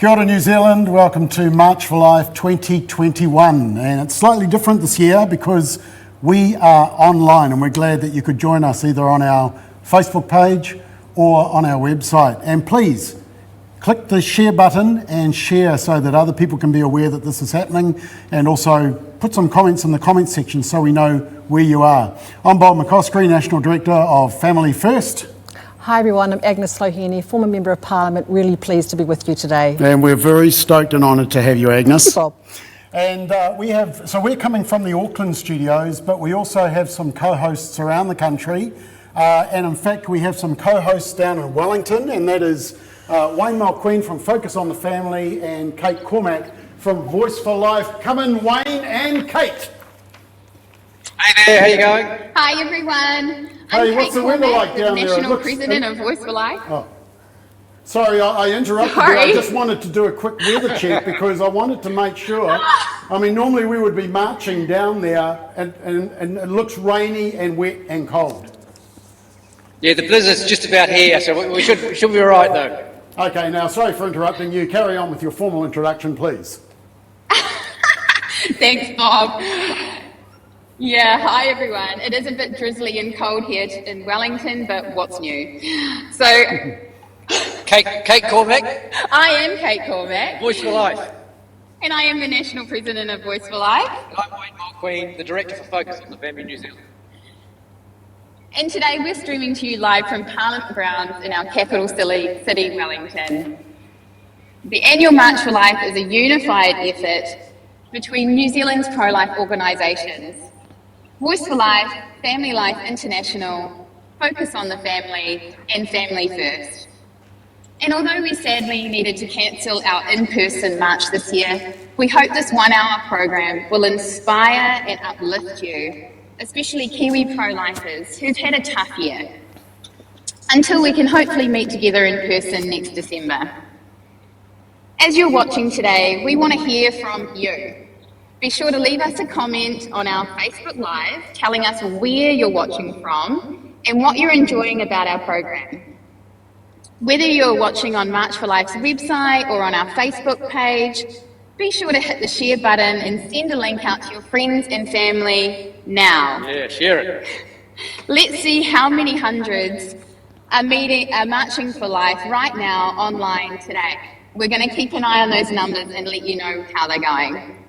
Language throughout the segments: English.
Kia ora New Zealand, welcome to March for Life 2021, and it's slightly different this year because we are online, and we're glad that you could join us either on our Facebook page or on our website. And please click the share button and share so that other people can be aware that this is happening, and also put some comments in the comments section so we know where you are. I'm Bob McCoskrie, National Director of Family First. Hi everyone, I'm Agnes Loheni, former Member of Parliament, really pleased to be with you today. And we're very stoked and honoured to have you, Agnes. Thank you, Bob. And we're coming from the Auckland studios, but we also have some co-hosts around the country. And in fact, we have some co-hosts down in Wellington, and that is Wayne Mulqueen from Focus on the Family and Kate Cormack from Voice for Life. Come in, Wayne and Kate. Hey there, how you going? Hi everyone. Hey, what's the weather like down there? National President of Voice for Life. Oh. Sorry, I interrupted you. I just wanted to do a quick weather check because I wanted to make sure. I mean, normally we would be marching down there and it looks rainy and wet and cold. Yeah, the blizzard's just about here, so we should be all right though. Okay, now sorry for interrupting you. Carry on with your formal introduction, please. Thanks, Bob. Yeah, hi everyone. It is a bit drizzly and cold here in Wellington, but what's new? So, Kate Cormack, I am Kate Cormack, Voice for Life. and I am the National President of Voice for Life. And I'm Wayne Mulqueen, the Director for Focus on the Family New Zealand. And today we're streaming to you live from Parliament grounds in our capital city, Wellington. The annual March for Life is a unified effort between New Zealand's pro-life organisations, Voice for Life, Family Life International, Focus on the Family, and Family First. And although we sadly needed to cancel our in-person march this year, we hope this one-hour program will inspire and uplift you, especially Kiwi pro-lifers who've had a tough year, until we can hopefully meet together in person next December. As you're watching today, we want to hear from you. Be sure to leave us a comment on our Facebook Live telling us where you're watching from and what you're enjoying about our program. Whether you're watching on March for Life's website or on our Facebook page, be sure to hit the share button and send a link out to your friends and family now. Yeah, share it. Let's see how many hundreds are marching for life right now online today. We're going to keep an eye on those numbers and let you know how they're going.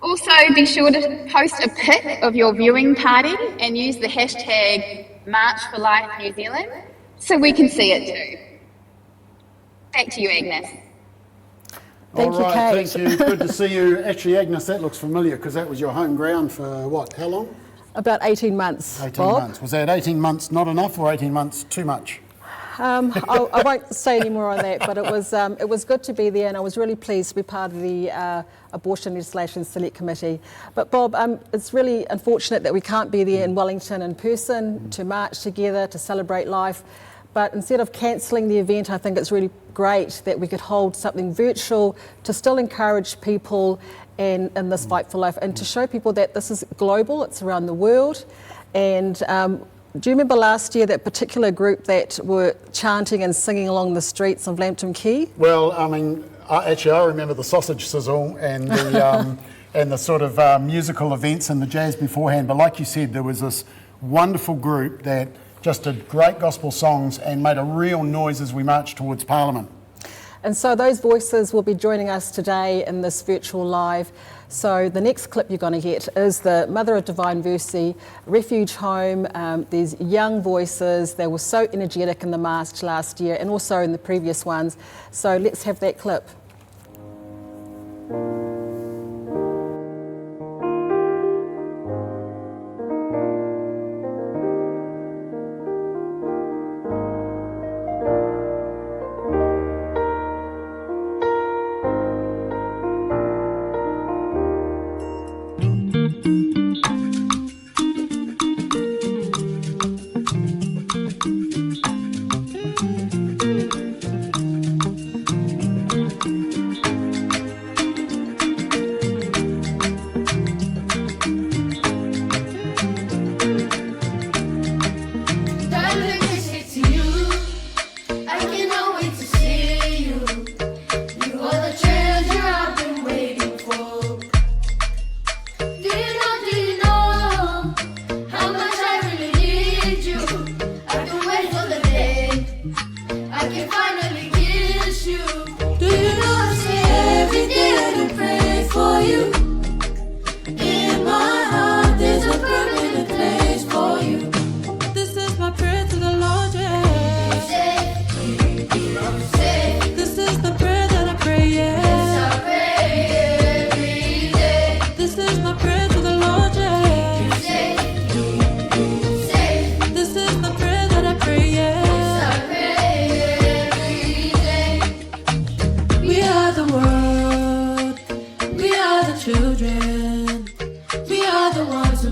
Also, be sure to post a pic of your viewing party and use the hashtag March for Life New Zealand so we can see it too. Back to you, Agnes. Thank you, Kate. Thank you. Good to see you. Actually, Agnes, that looks familiar because that was your home ground for what, how long? About 18 months, 18 Bob. months. Was that 18 months not enough or 18 months too much? I won't say any more on that, but it was good to be there, and I was really pleased to be part of the Abortion Legislation Select Committee. But Bob, it's really unfortunate that we can't be there in Wellington in person to march together, to celebrate life. But instead of cancelling the event, I think it's really great that we could hold something virtual to still encourage people in this fight for life and to show people that this is global, it's around the world. And do you remember last year that particular group that were chanting and singing along the streets of Lambton Quay? Well, I mean, I remember the sausage sizzle and the and the sort of musical events and the jazz beforehand. But like you said, there was this wonderful group that just did great gospel songs and made a real noise as we marched towards Parliament. And so those voices will be joining us today in this virtual live. So the next clip you're going to get is the Mother of Divine Mercy Refuge Home. There's young voices. They were so energetic in the march last year and also in the previous ones. So let's have that clip.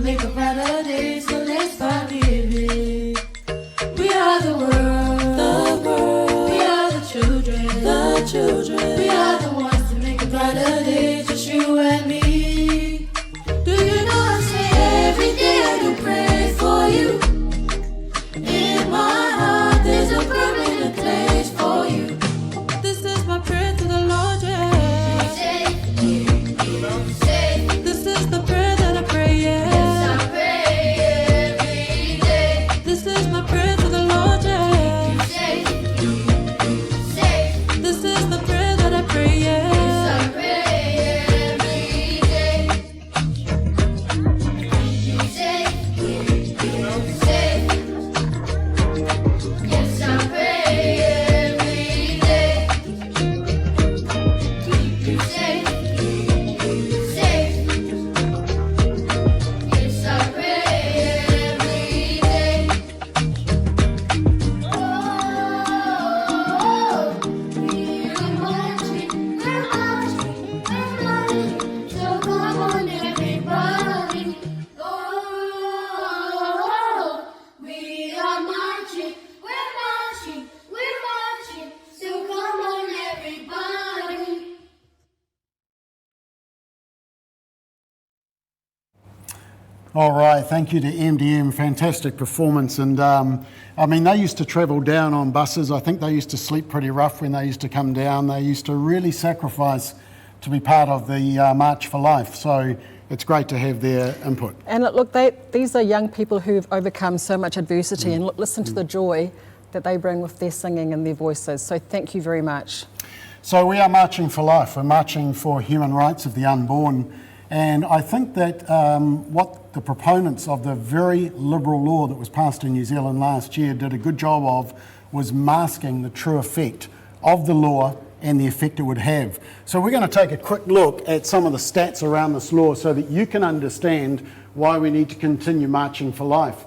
make a brighter day, so let's start living. We are the world, we are the children, we are the ones to make a brighter day, just you and me. Do you know I say every day I do pray for you? In my heart there's a permanent place for you. This is my prayer to the Lord, yeah. This is the prayer that I pray, yeah. Yes, I pray every day. This is my prayer to the Lord, yeah. This is the prayer that I pray, yeah. Yes, I pray every day. Yes, I pray every day. Yes, I pray every day. Oh, we're marching, so come on everybody. Oh, we are marching, so come on everybody. All right, thank you to MDM, fantastic performance. And I mean, they used to travel down on buses. I think they used to sleep pretty rough when they used to come down. They used to really sacrifice to be part of the March for Life. So it's great to have their input. And look, these are young people who've overcome so much adversity, and look, listen to the joy that they bring with their singing and their voices. So thank you very much. So we are marching for life. We're marching for human rights of the unborn. And I think that what the proponents of the very liberal law that was passed in New Zealand last year did a good job of was masking the true effect of the law and the effect it would have. So we're going to take a quick look at some of the stats around this law so that you can understand why we need to continue marching for life.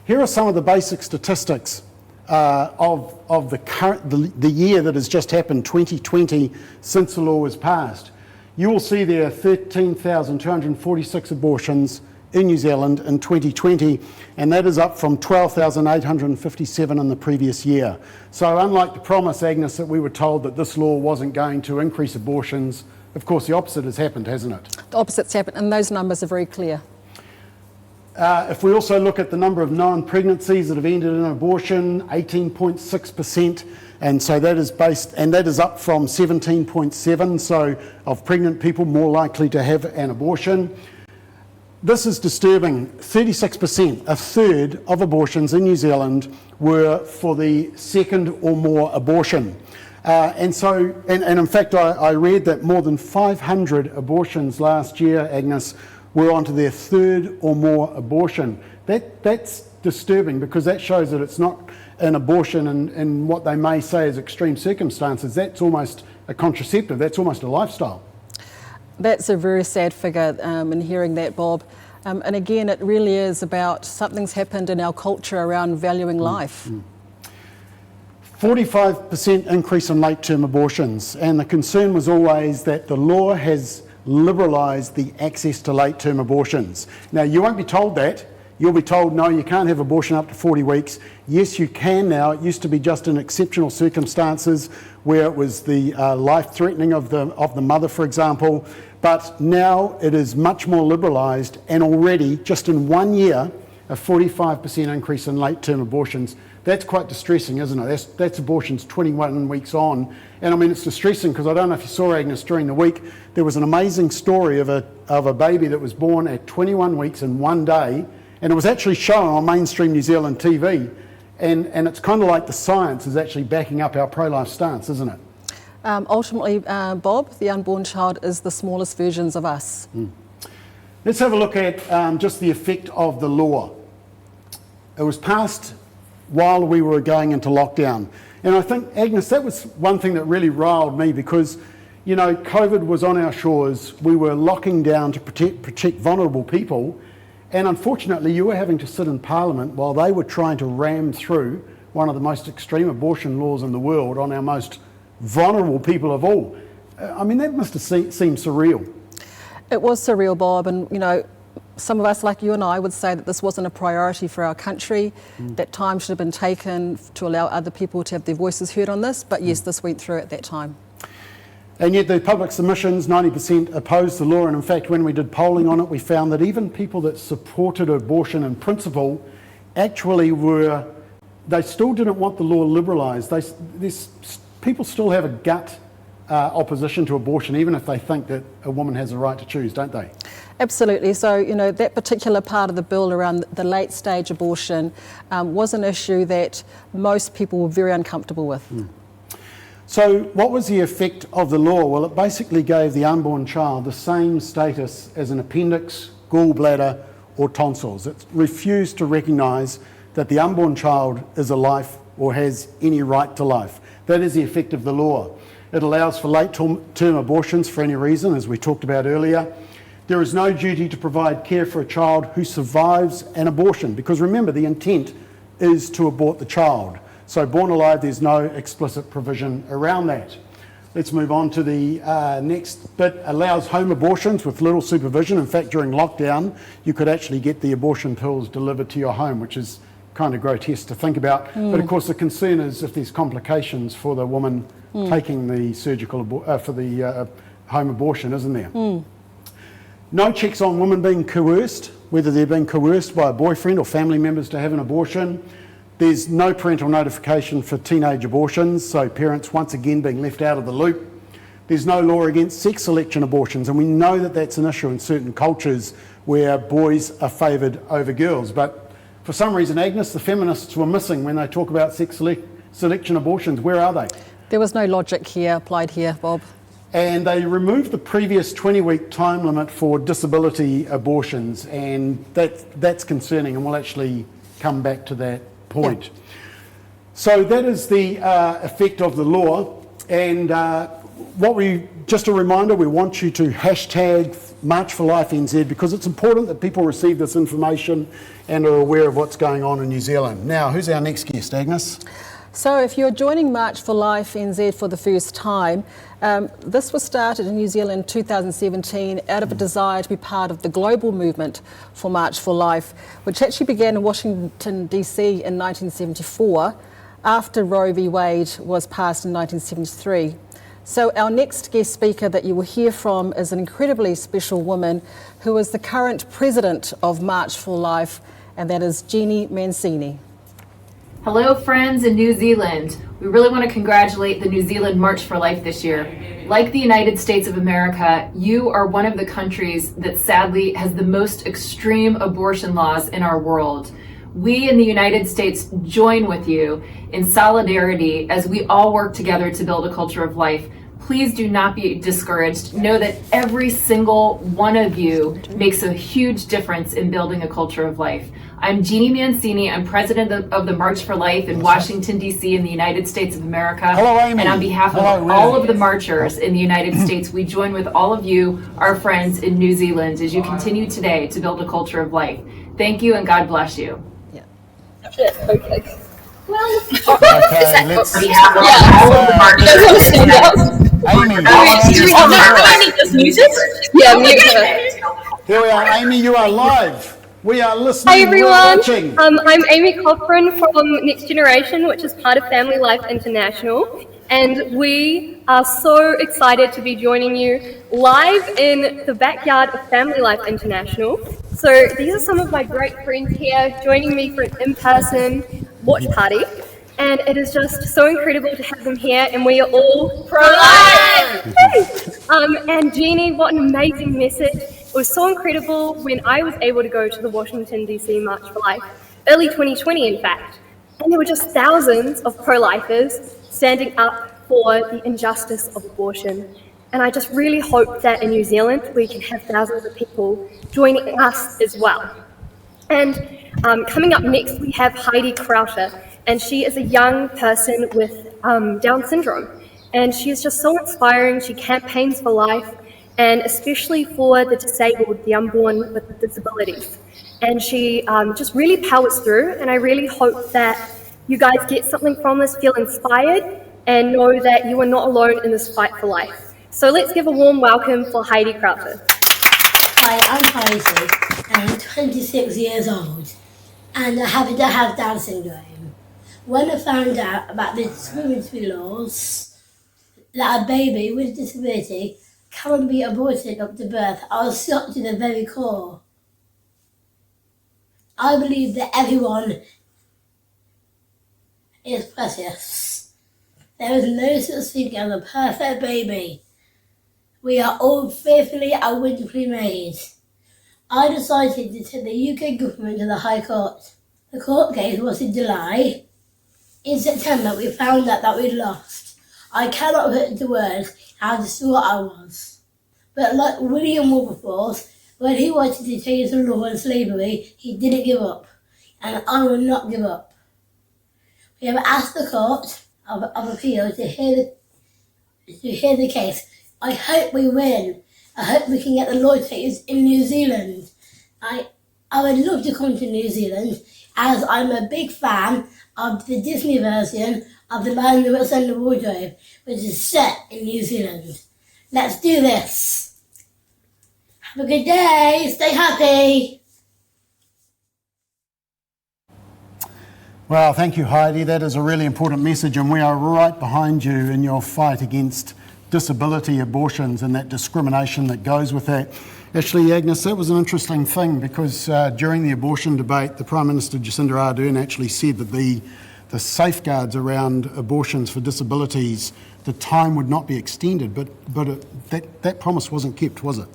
Here are some of the basic statistics of the year that has just happened, 2020, since the law was passed. You will see there are 13,246 abortions in New Zealand in 2020, and that is up from 12,857 in the previous year. So unlike the promise, Agnes, that we were told that this law wasn't going to increase abortions, of course the opposite has happened, hasn't it? The opposite's happened, and those numbers are very clear. If we also look at the number of known pregnancies that have ended in abortion, 18.6%, and so that is up from 17.7%, so of pregnant people more likely to have an abortion. This is disturbing. 36%, a third of abortions in New Zealand were for the second or more abortion. And in fact, I read that more than 500 abortions last year, Agnes, were onto their third or more abortion. That's disturbing, because that shows that it's not an abortion in what they may say is extreme circumstances. That's almost a contraceptive, that's almost a lifestyle. That's a very sad figure in hearing that, Bob. And again, it really is about something's happened in our culture around valuing life. 45% increase in late-term abortions, and the concern was always that the law has liberalised the access to late-term abortions. Now, you won't be told that. You'll be told, no, you can't have abortion up to 40 weeks. Yes, you can now. It used to be just in exceptional circumstances where it was the life threatening of the mother, for example. But now it is much more liberalised, and already, just in 1 year, a 45% increase in late-term abortions. That's quite distressing, isn't it? That's abortions 21 weeks on. And I mean, it's distressing because I don't know if you saw, Agnes, during the week, there was an amazing story of a baby that was born at 21 weeks in 1 day, and it was actually shown on mainstream New Zealand TV. And it's kind of like the science is actually backing up our pro-life stance, isn't it? Ultimately, Bob, the unborn child is the smallest versions of us. Let's have a look at just the effect of the law. It was passed while we were going into lockdown. And I think, Agnes, that was one thing that really riled me, because, you know, COVID was on our shores. We were locking down to protect vulnerable people. And unfortunately, you were having to sit in Parliament while they were trying to ram through one of the most extreme abortion laws in the world on our most vulnerable people of all. I mean, that must have seemed surreal. It was surreal, Bob, and, you know, some of us, like you and I, would say that this wasn't a priority for our country, that time should have been taken to allow other people to have their voices heard on this, but yes, this went through at that time. And yet the public submissions, 90% opposed the law, and in fact when we did polling on it, we found that even people that supported abortion in principle actually they still didn't want the law liberalised. People still have a gut opposition to abortion, even if they think that a woman has a right to choose, don't they? Absolutely. So, you know, that particular part of the bill around the late stage abortion was an issue that most people were very uncomfortable with. So what was the effect of the law? Well, it basically gave the unborn child the same status as an appendix, gallbladder or tonsils. It refused to recognise that the unborn child is a life or has any right to life. That is the effect of the law. It allows for late-term abortions for any reason, as we talked about earlier. There is no duty to provide care for a child who survives an abortion, because remember, the intent is to abort the child. So born alive, there's no explicit provision around that. Let's move on to the next bit. Allows home abortions with little supervision. In fact, during lockdown, you could actually get the abortion pills delivered to your home, which is kind of grotesque to think about. But of course, the concern is if there's complications for the woman taking the surgical home abortion, isn't there? No checks on women being coerced, whether they're being coerced by a boyfriend or family members to have an abortion. There's no parental notification for teenage abortions, so parents once again being left out of the loop. There's no law against sex selection abortions, and we know that that's an issue in certain cultures where boys are favoured over girls. But for some reason, Agnes, the feminists were missing when they talk about sex selection abortions. Where are they? There was no logic here applied here, Bob. And they removed the previous 20-week time limit for disability abortions, and that's concerning, and we'll actually come back to that point. So that is the effect of the law, and just a reminder, we want you to hashtag March for Life NZ, because it's important that people receive this information and are aware of what's going on in New Zealand. Now, who's our next guest, Agnes? So if you're joining March for Life NZ for the first time, this was started in New Zealand in 2017 out of a desire to be part of the global movement for March for Life, which actually began in Washington, DC in 1974 after Roe v. Wade was passed in 1973. So our next guest speaker that you will hear from is an incredibly special woman who is the current president of March for Life, and that is Jeanne Macini. Hello friends in New Zealand. We really want to congratulate the New Zealand March for Life this year. Like the United States of America, you are one of the countries that sadly has the most extreme abortion laws in our world. We in the United States join with you in solidarity as we all work together to build a culture of life. Please do not be discouraged. Know that every single one of you makes a huge difference in building a culture of life. I'm Jeanne Macini. I'm president of the March for Life in Washington, D.C. in the United States of America. Hello, Amy. And on behalf of all of the marchers in the United States, we join with all of you, our friends in New Zealand, as you continue today to build a culture of life. Thank you and God bless you. Okay. Well, Okay, let's... On behalf of all of the marchers. Amy. I need this music. Yeah, mute her. Here we are, Amy, you are live. We are listening. Hi everyone, watching. I'm Amy Cochran from Next Generation, which is part of Family Life International, and we are so excited to be joining you live in the backyard of Family Life International. So these are some of my great friends here joining me for an in-person watch party, and it is just so incredible to have them here, and we are all pro-life! And Jeanne, what an amazing message. It was so incredible when I was able to go to the Washington, D.C. March for Life, early 2020 in fact, and there were just thousands of pro-lifers standing up for the injustice of abortion. And I just really hope that in New Zealand we can have thousands of people joining us as well. And coming up next we have Heidi Crowter, and she is a young person with Down syndrome. And she is just so inspiring. She campaigns for life, and especially for the disabled, the unborn with disabilities. And she just really powers through, and I really hope that you guys get something from this, feel inspired, and know that you are not alone in this fight for life. So let's give a warm welcome for Heidi Crowter. Hi, I'm Heidi, and I'm 26 years old, and I happen to have Down syndrome. When I found out about the discriminatory laws that a baby with disability can be aborted up to birth, I was shocked to the very core. I believe that everyone is precious. There is no such thing as a perfect baby. We are all fearfully and wonderfully made. I decided to take the UK government to the High Court. The court case was in July. In September, we found out that we'd lost. I cannot put into words how distraught I was. But like William Wilberforce, when he wanted to change the law on slavery, he didn't give up. And I will not give up. We have asked the Court of Appeal to hear the case. I hope we win. I hope we can get the law changed in New Zealand. I would love to come to New Zealand, as I'm a big fan of the Disney version of The Lion, the Witch and the Wardrobe, which is set in New Zealand. Let's do this. Have a good day. Stay happy. Well, thank you, Heidi. That is a really important message, and we are right behind you in your fight against disability abortions and that discrimination that goes with that. Actually, Agnes, that was an interesting thing because during the abortion debate, the Prime Minister Jacinda Ardern actually said that the safeguards around abortions for disabilities, the time would not be extended, but that promise wasn't kept, was it?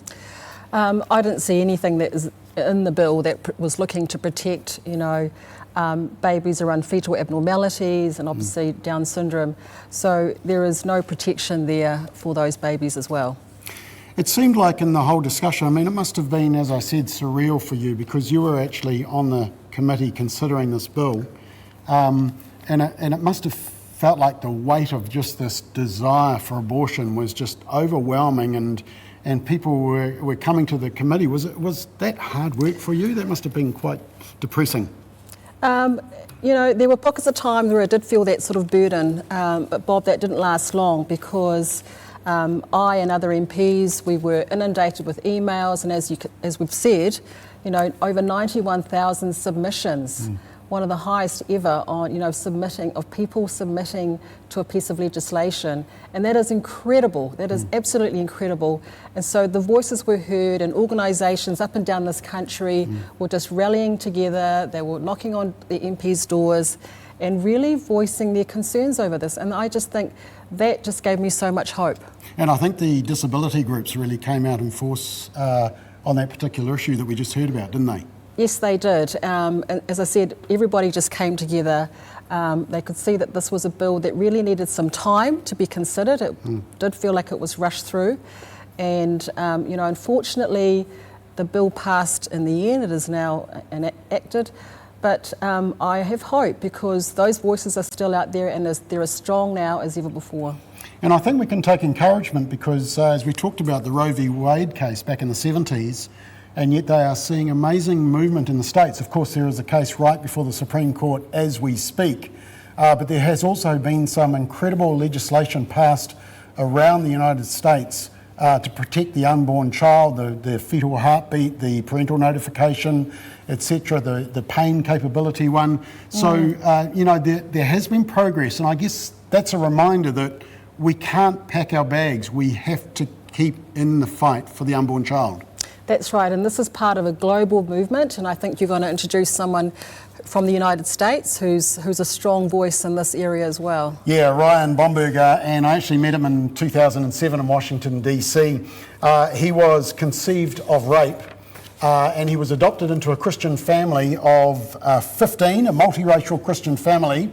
I didn't see anything that is in the bill that was looking to protect, babies around fetal abnormalities and obviously Down syndrome. So there is no protection there for those babies as well. It seemed like in the whole discussion, I mean, it must have been, as I said, surreal for you because you were actually on the committee considering this bill, and it must have felt like the weight of just this desire for abortion was just overwhelming, and people were coming to the committee. Was that hard work for you? That must have been quite depressing. There were pockets of time where I did feel that sort of burden, but Bob, that didn't last long because I and other MPs, we were inundated with emails, and as we've said, over 91,000 submissions, one of the highest ever on, people submitting to a piece of legislation, and that is incredible. That is absolutely incredible. And so the voices were heard, and organisations up and down this country were just rallying together. They were knocking on the MPs' doors and really voicing their concerns over this. And I just think that just gave me so much hope. And I think the disability groups really came out in force on that particular issue that we just heard about, didn't they? Yes, they did. And as I said, everybody just came together. They could see that this was a bill that really needed some time to be considered. It did feel like it was rushed through. And, unfortunately, the bill passed in the end. It is now enacted. But I have hope because those voices are still out there and they're as strong now as ever before. And I think we can take encouragement because as we talked about the Roe v. Wade case back in the 70s, and yet they are seeing amazing movement in the States. Of course, there is a case right before the Supreme Court as we speak, but there has also been some incredible legislation passed around the United States to protect the unborn child, the fetal heartbeat, the parental notification, etc., the pain capability one. So, there has been progress, and I guess that's a reminder that we can't pack our bags. We have to keep in the fight for the unborn child. That's right, and this is part of a global movement, and I think you're going to introduce someone from the United States who's a strong voice in this area as well. Yeah, Ryan Bomberger, and I actually met him in 2007 in Washington, D.C. He was conceived of rape, and he was adopted into a Christian family of 15, a multiracial Christian family,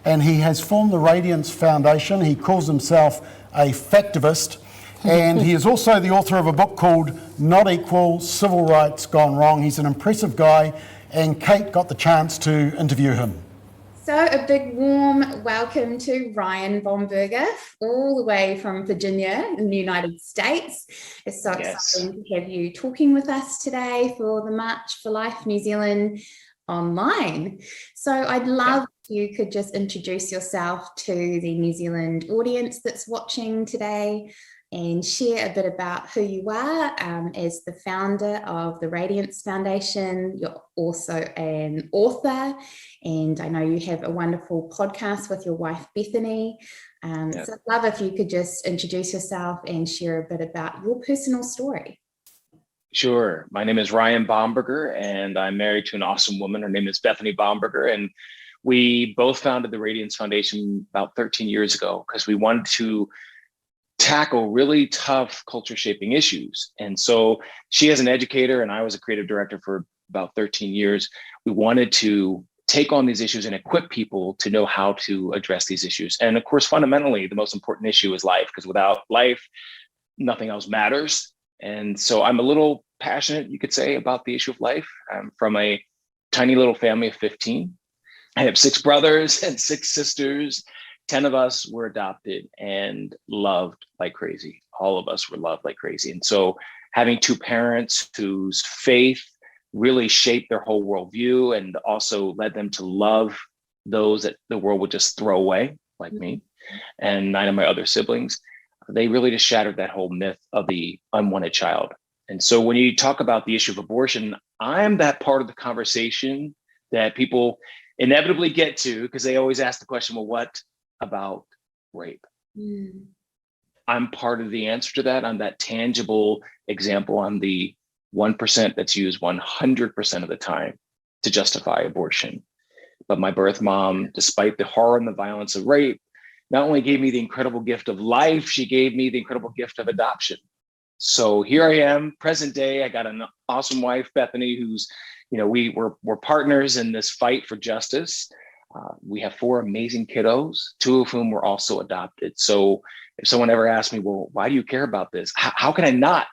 and he has formed the Radiance Foundation. He calls himself a factivist. And he is also the author of a book called Not Equal, Civil Rights Gone Wrong. He's an impressive guy, and Kate got the chance to interview him. So a big warm welcome to Ryan Bomberger, all the way from Virginia in the United States. It's so exciting to have you talking with us today for the March for Life New Zealand online. So I'd love if you could just introduce yourself to the New Zealand audience that's watching today. and share a bit about who you are as the founder of the Radiance Foundation. You're also an author, and I know you have a wonderful podcast with your wife, Bethany. So I'd love if you could just introduce yourself and share a bit about your personal story. Sure. My name is Ryan Bomberger, and I'm married to an awesome woman. Her name is Bethany Bomberger, and we both founded the Radiance Foundation about 13 years ago because we wanted to tackle really tough culture shaping issues. And so she is an educator and I was a creative director for about 13 years. We wanted to take on these issues and equip people to know how to address these issues. And of course, fundamentally, the most important issue is life, because without life, nothing else matters. And so I'm a little passionate, you could say, about the issue of life. I'm from a tiny little family of 15. I have 6 brothers and 6 sisters. 10 of us were adopted and loved like crazy. All of us were loved like crazy. And so having 2 parents whose faith really shaped their whole worldview and also led them to love those that the world would just throw away, like me, and 9 of my other siblings, they really just shattered that whole myth of the unwanted child. And so when you talk about the issue of abortion, I'm that part of the conversation that people inevitably get to, because they always ask the question, well, what about rape? I'm part of the answer to that. I'm that tangible example. I'm the 1% that's used 100% of the time to justify abortion. But my birth mom, despite the horror and the violence of rape, not only gave me the incredible gift of life, she gave me the incredible gift of adoption. So here I am, present day. I got an awesome wife, Bethany, who's, we're partners in this fight for justice. We have 4 amazing kiddos, 2 of whom were also adopted. So if someone ever asked me, well, why do you care about this? How can I not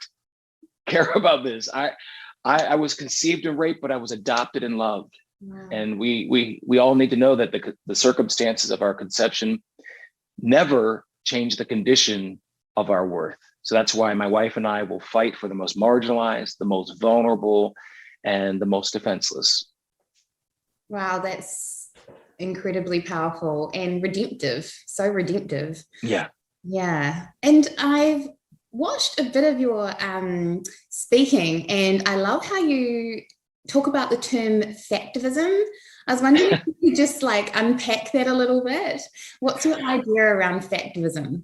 care about this? I was conceived in rape, but I was adopted and loved. Wow. And we all need to know that the circumstances of our conception never change the condition of our worth. So that's why my wife and I will fight for the most marginalized, the most vulnerable, and the most defenseless. Wow, that's incredibly powerful and redemptive. So redemptive. Yeah. And I've watched a bit of your speaking, and I love how you talk about the term factivism. I was wondering if you could just unpack that a little bit. What's your idea around factivism?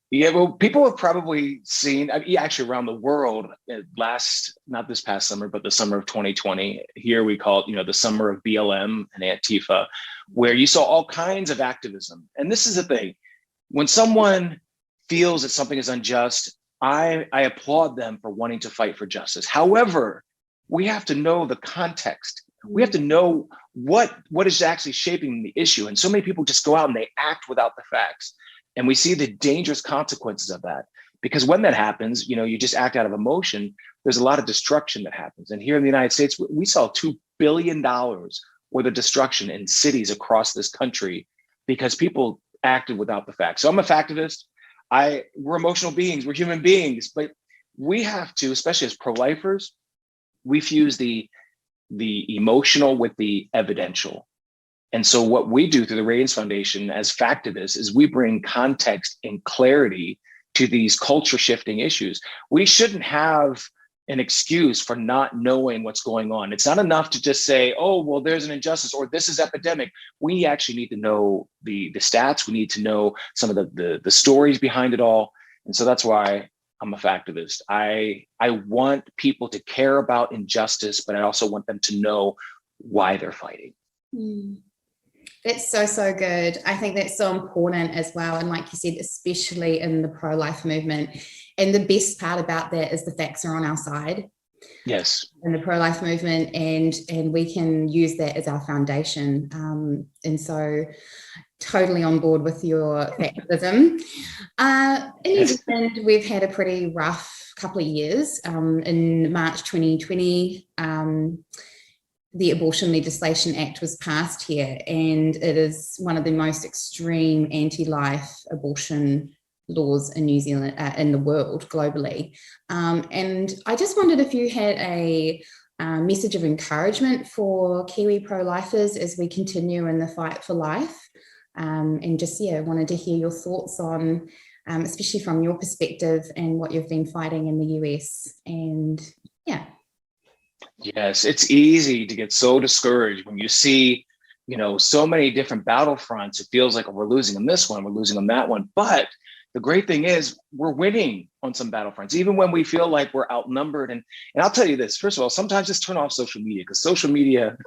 Yeah, well, people have probably seen, actually around the world, not this past summer, but the summer of 2020, here we call it, the summer of BLM and Antifa, where you saw all kinds of activism. And this is the thing, when someone feels that something is unjust, I applaud them for wanting to fight for justice. However, we have to know the context. We have to know what is actually shaping the issue. And so many people just go out and they act without the facts. And we see the dangerous consequences of that, because when that happens, you just act out of emotion. There's a lot of destruction that happens. And here in the United States, we saw $2 billion worth of destruction in cities across this country because people acted without the facts. So I'm a factivist. We're emotional beings, we're human beings, but we have to, especially as pro-lifers, we fuse the emotional with the evidential. And so what we do through the Radiance Foundation as factivists is we bring context and clarity to these culture shifting issues. We shouldn't have an excuse for not knowing what's going on. It's not enough to just say, oh, well, there's an injustice or this is epidemic. We actually need to know the stats. We need to know some of the stories behind it all. And so that's why I'm a factivist. I want people to care about injustice, but I also want them to know why they're fighting. That's so good. I think that's so important as well. And like you said, especially in the pro-life movement. And the best part about that is the facts are on our side. Yes. In the pro-life movement, and we can use that as our foundation. And so totally on board with your activism. In New Zealand, we've had a pretty rough couple of years. In March 2020, the Abortion Legislation Act was passed here, and it is one of the most extreme anti-life abortion laws in New Zealand, in the world, globally. And I just wondered if you had a message of encouragement for Kiwi pro-lifers as we continue in the fight for life. And just, wanted to hear your thoughts on especially from your perspective and what you've been fighting in the US. And yeah. Yes, it's easy to get so discouraged when you see, so many different battlefronts. It feels like we're losing on this one, we're losing on that one. But the great thing is we're winning on some battlefronts, even when we feel like we're outnumbered. And I'll tell you this, first of all, sometimes just turn off social media, because social media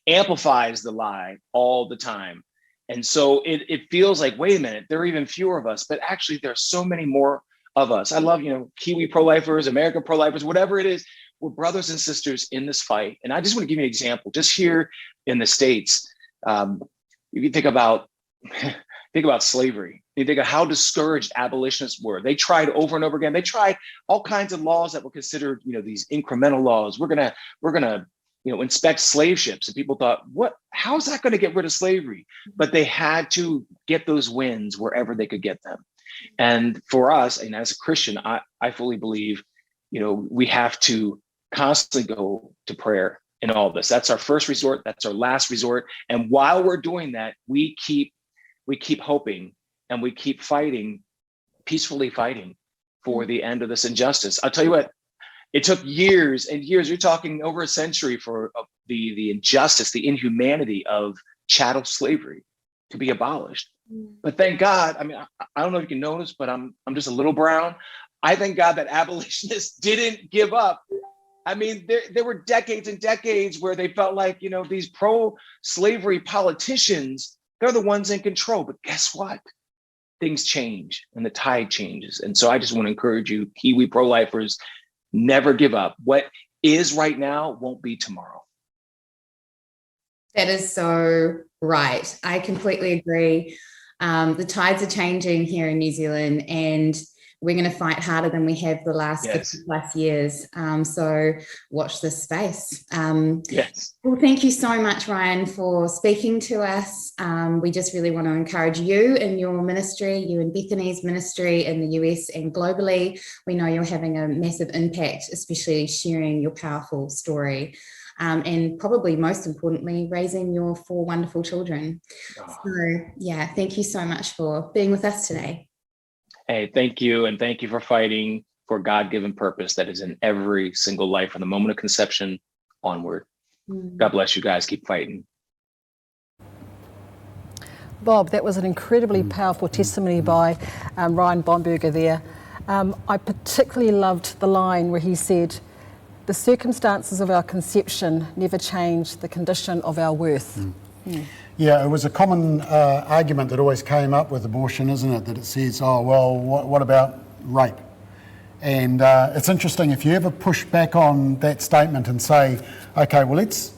amplifies the lie all the time. And so it feels like, wait a minute, there are even fewer of us, but actually there's so many more of us. I love, Kiwi pro-lifers, American pro-lifers, whatever it is, we're brothers and sisters in this fight. And I just want to give you an example. Just here in the States, if you think about slavery, you think of how discouraged abolitionists were. They tried over and over again. They tried all kinds of laws that were considered, these incremental laws. We're gonna inspect slave ships. And people thought, how is that going to get rid of slavery? But they had to get those wins wherever they could get them. And for us, and as a Christian, I fully believe, we have to constantly go to prayer in all this. That's our first resort. That's our last resort. And while we're doing that, we keep hoping and we keep fighting, peacefully fighting for the end of this injustice. I'll tell you what, it took years and years. You're talking over a century for the injustice, the inhumanity of chattel slavery to be abolished. But thank God, I don't know if you can notice, but I'm just a little brown. I thank God that abolitionists didn't give up. There were decades and decades where they felt like, these pro-slavery politicians, they're the ones in control. But guess what? Things change and the tide changes. And so I just want to encourage you, Kiwi pro-lifers, never give up. What is right now won't be tomorrow. That is so right. I completely agree. The tides are changing here in New Zealand, and we're going to fight harder than we have the last 50 plus years. So watch this space. Yes. Well, thank you so much, Ryan, for speaking to us. We just really want to encourage you and your ministry, you and Bethany's ministry in the US and globally. We know you're having a massive impact, especially sharing your powerful story. And probably most importantly, raising your 4 wonderful children. So yeah, thank you so much for being with us today. Hey, thank you. And thank you for fighting for God-given purpose that is in every single life from the moment of conception onward. God bless you guys. Keep fighting. Bob, that was an incredibly powerful testimony by Ryan Bomberger there. I particularly loved the line where he said, "The circumstances of our conception never change the condition of our worth." Yeah, it was a common argument that always came up with abortion, isn't it? That it says, oh, well, what about rape? And it's interesting, if you ever push back on that statement and say, okay, well, let's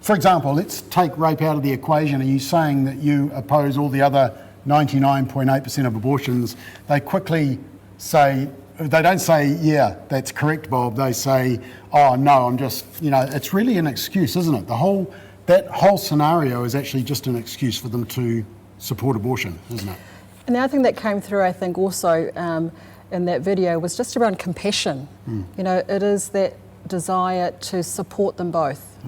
for example, let's take rape out of the equation. Are you saying that you oppose all the other 99.8% of abortions? They quickly say, they don't say, yeah, that's correct, Bob. They say, oh, no, I'm just, it's really an excuse, isn't it? That whole scenario is actually just an excuse for them to support abortion, isn't it? And the other thing that came through, I think, also in that video was just around compassion. It is that desire to support them both.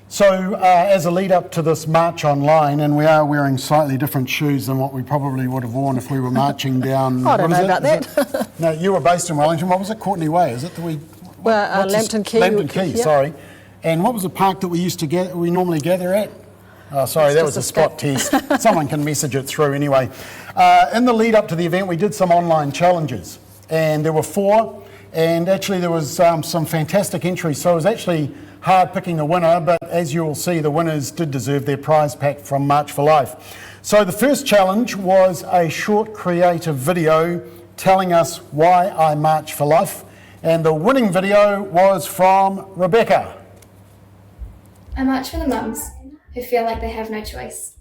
So as a lead up to this march online, and we are wearing slightly different shoes than what we probably would have worn if we were marching down... I don't know about that. No, you were based in Wellington. What was it? Courtney Way, is it? Lambton Quay. Lambton Quay, sorry. And what was the park that we normally gather at? Oh, sorry, that was a spot test. Someone can message it through anyway. In the lead up to the event, we did some online challenges, and there were 4, and actually there was some fantastic entries. So it was actually hard picking the winner, but as you will see, the winners did deserve their prize pack from March for Life. So the first challenge was a short creative video telling us why I march for life, and the winning video was from Rebecca. I march for the mums who feel like they have no choice.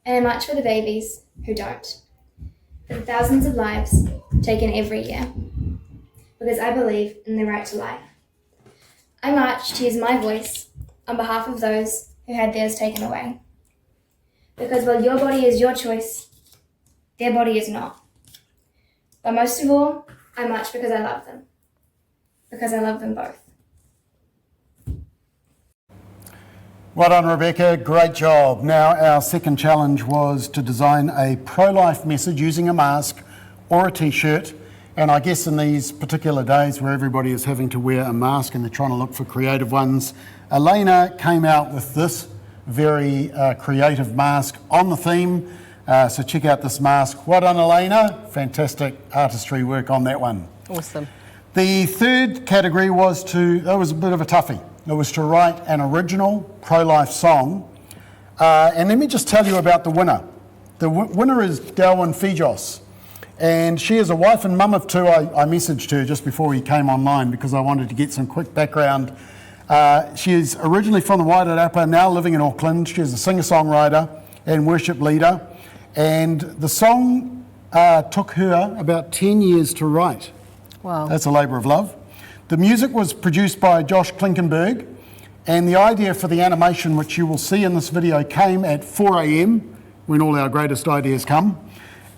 And I march for the babies who don't. For the thousands of lives taken every year. Because I believe in the right to life. I march to use my voice on behalf of those who had theirs taken away. Because while your body is your choice, their body is not. But most of all, I march because I love them. Because I love them both. Well done, Rebecca. Great job. Now, our second challenge was to design a pro-life message using a mask or a t-shirt. And I guess in these particular days where everybody is having to wear a mask and they're trying to look for creative ones, Elena came out with this very creative mask on the theme. So check out this mask. Well done, Elena. Fantastic artistry work on that one. Awesome. The third category was that was a bit of a toughie. It was to write an original pro-life song. And let me just tell you about the winner. The winner is Dalwyn Fejos. And she is a wife and mum of two. I messaged her just before we came online because I wanted to get some quick background. She is originally from the Wairarapa, now living in Auckland. She is a singer-songwriter and worship leader. And the song took her about 10 years to write. Wow. That's a labour of love. The music was produced by Josh Klinkenberg, and the idea for the animation, which you will see in this video, came at 4 a.m, when all our greatest ideas come.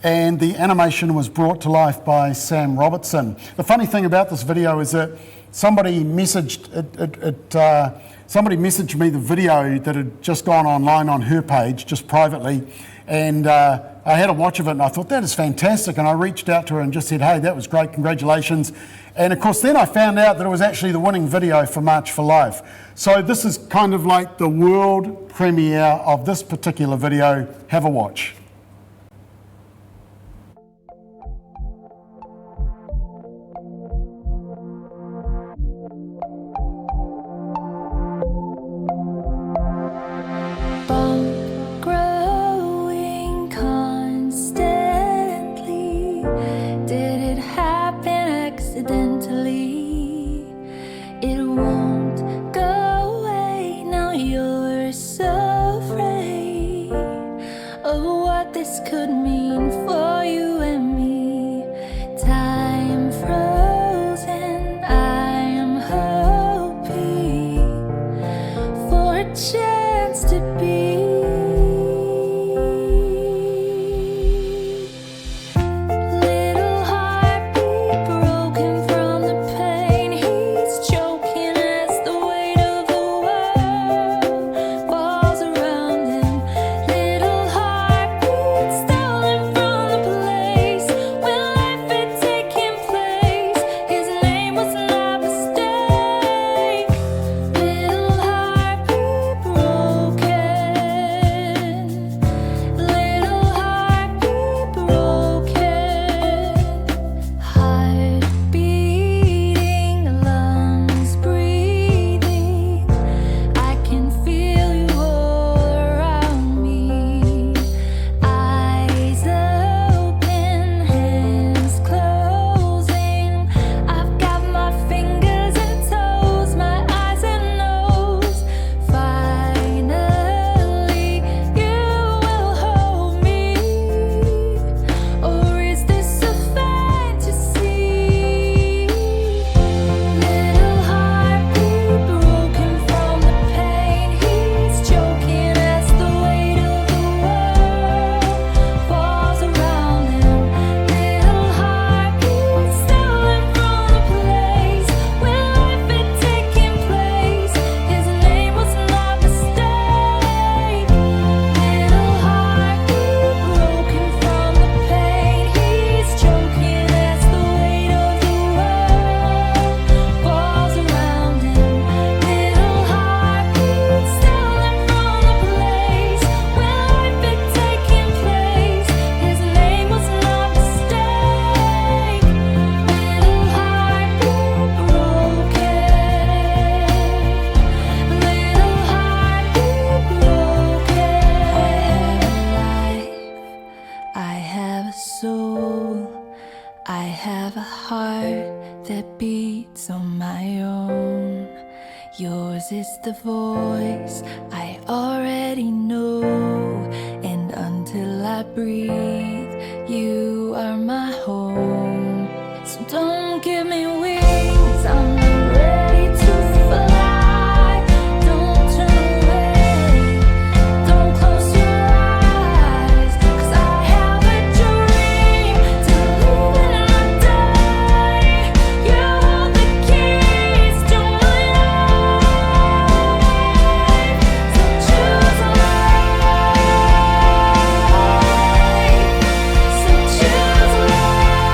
And the animation was brought to life by Sam Robertson. The funny thing about this video is that somebody messaged me the video that had just gone online on her page, just privately, and I had a watch of it and I thought, that is fantastic, and I reached out to her and just said, hey, that was great, congratulations. And of course then I found out that it was actually the winning video for March for Life. So this is kind of like the world premiere of this particular video. Have a watch. Yours is the voice I already know, and until I breathe, you are my home. So don't give me wings, I'm not ready to fly. Don't turn away, don't close your eyes, 'cause I have a dream to live when I die. You hold the keys to my life, so choose life, so choose life.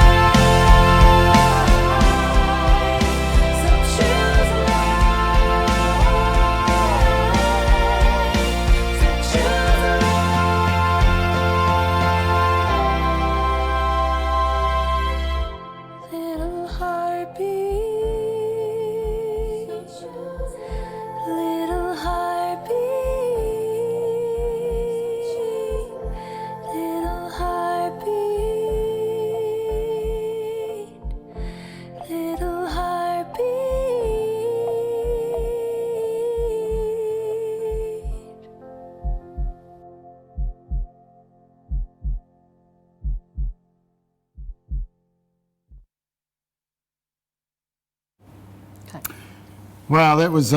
Wow, that was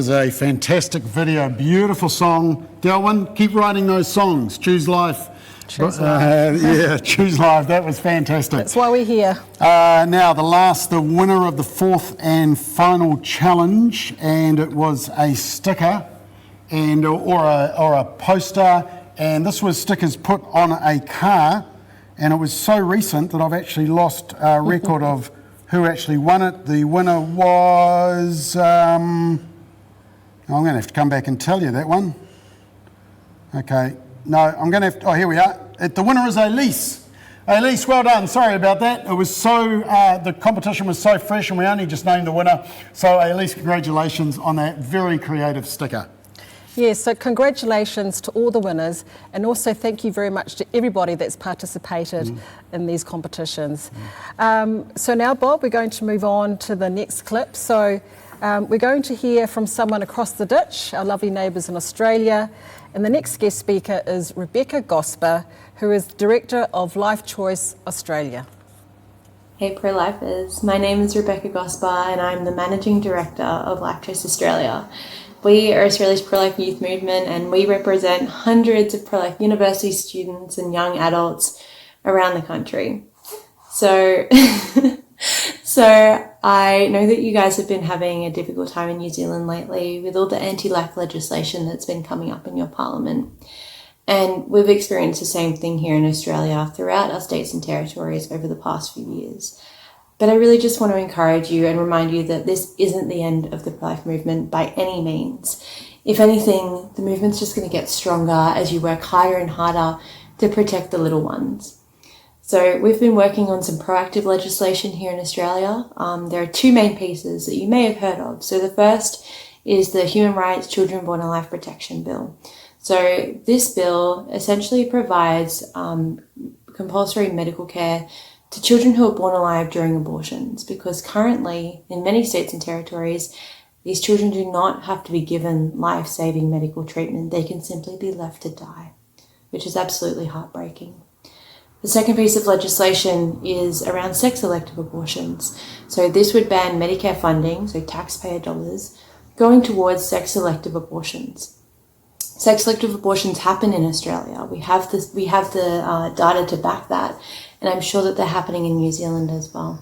a fantastic video, beautiful song. Delwyn, keep writing those songs. Choose life. Choose life. Yeah, choose life. That was fantastic. That's why we're here. Now, the winner of the fourth and final challenge, and it was a sticker or a poster, and this was stickers put on a car, and it was so recent that I've actually lost record of who actually won it. The winner was, I'm going to have to come back and tell you that one. Okay, no, I'm going to have to, here we are. The winner is Elise. Elise, well done. Sorry about that. It was the competition was so fresh and we only just named the winner. So Elise, congratulations on that very creative sticker. Yes, so congratulations to all the winners, and also thank you very much to everybody that's participated in these competitions. So now, Bob, we're going to move on to the next clip. So we're going to hear from someone across the ditch, our lovely neighbours in Australia, and the next guest speaker is Rebecca Gosper, who is Director of LifeChoice Australia. Hey pro-lifers, my name is Rebecca Gosper and I'm the Managing Director of LifeChoice Australia. We are Australia's pro-life youth movement and we represent hundreds of pro-life university students and young adults around the country. So I know that you guys have been having a difficult time in New Zealand lately with all the anti-life legislation that's been coming up in your parliament. And we've experienced the same thing here in Australia throughout our states and territories over the past few years. But I really just want to encourage you and remind you that this isn't the end of the pro-life movement by any means. If anything, the movement's just going to get stronger as you work harder and harder to protect the little ones. So we've been working on some proactive legislation here in Australia. There are two main pieces that you may have heard of. So the first is the Human Rights Children Born Alive Protection Bill. So this bill essentially provides compulsory medical care to children who are born alive during abortions, because currently in many states and territories, these children do not have to be given life-saving medical treatment. They can simply be left to die, which is absolutely heartbreaking. The second piece of legislation is around sex-elective abortions. So this would ban Medicare funding, so taxpayer dollars, going towards sex-elective abortions. Sex-elective abortions happen in Australia. We have the data to back that, and I'm sure that they're happening in New Zealand as well.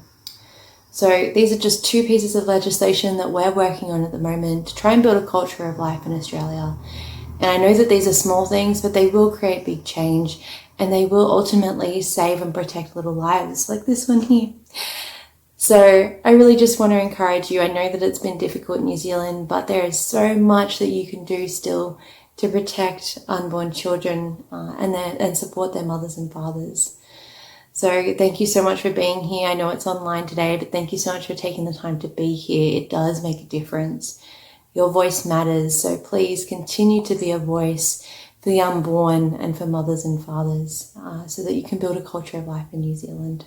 So these are just two pieces of legislation that we're working on at the moment to try and build a culture of life in Australia. And I know that these are small things, but they will create big change, and they will ultimately save and protect little lives like this one here. So I really just want to encourage you. I know that it's been difficult in New Zealand, but there is so much that you can do still to protect unborn children and support their mothers and fathers. So thank you so much for being here. I know it's online today, but thank you so much for taking the time to be here. It does make a difference. Your voice matters, so please continue to be a voice for the unborn and for mothers and fathers so that you can build a culture of life in New Zealand.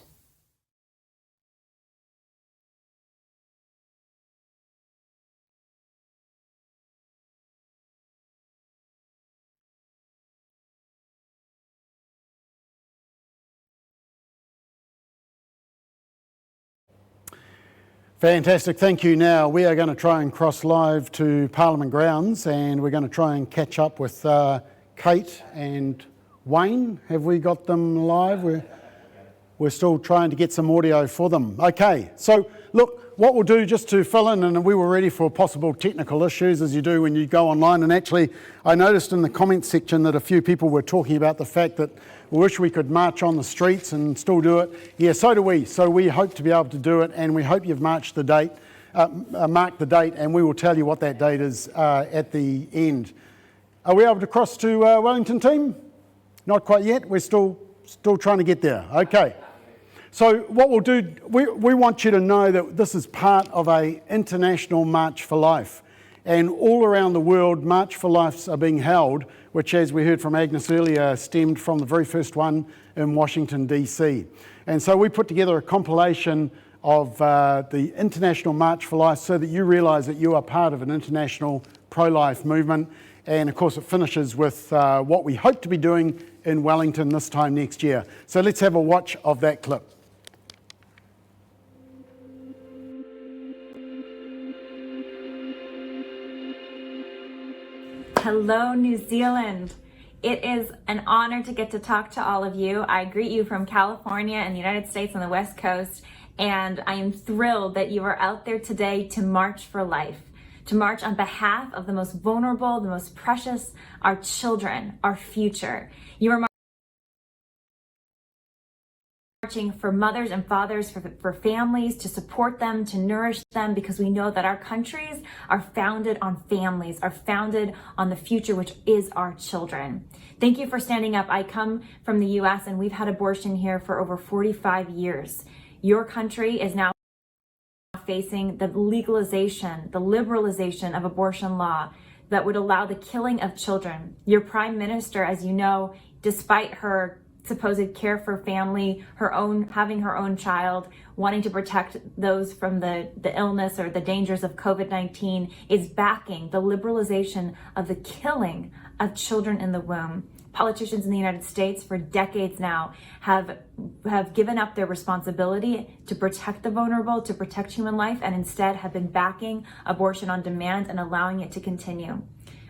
Fantastic, thank you. Now we are going to try and cross live to Parliament grounds and we're going to try and catch up with Kate and Wayne. Have we got them live? We're still trying to get some audio for them. Okay, so look, what we'll do just to fill in, and we were ready for possible technical issues as you do when you go online, and actually I noticed in the comments section that a few people were talking about the fact that we wish we could march on the streets and still do it. Yeah, so do we. So we hope to be able to do it, and we hope you've marked the date, and we will tell you what that date is at the end. Are we able to cross to Wellington team? Not quite yet. We're still trying to get there. Okay. So what we'll do, we want you to know that this is part of an international March for Life. And all around the world, March for Lives are being held, which, as we heard from Agnes earlier, stemmed from the very first one in Washington, DC. And so we put together a compilation of the International March for Life so that you realise that you are part of an international pro-life movement. And of course, it finishes with what we hope to be doing in Wellington this time next year. So let's have a watch of that clip. Hello, New Zealand. It is an honor to get to talk to all of you. I greet you from California and the United States on the West Coast, and I am thrilled that you are out there today to march for life, to march on behalf of the most vulnerable, the most precious, our children, our future. You are marching for mothers and fathers, for families, to support them, to nourish them, because we know that our countries are founded on families, are founded on the future, which is our children. Thank you for standing up. I come from the US and we've had abortion here for over 45 years. Your country is now facing the legalization, the liberalization of abortion law that would allow the killing of children. Your prime minister, as you know, despite her supposed care for family, having her own child, wanting to protect those from the illness or the dangers of COVID-19, is backing the liberalization of the killing of children in the womb. Politicians in the United States for decades now have given up their responsibility to protect the vulnerable, to protect human life, and instead have been backing abortion on demand and allowing it to continue.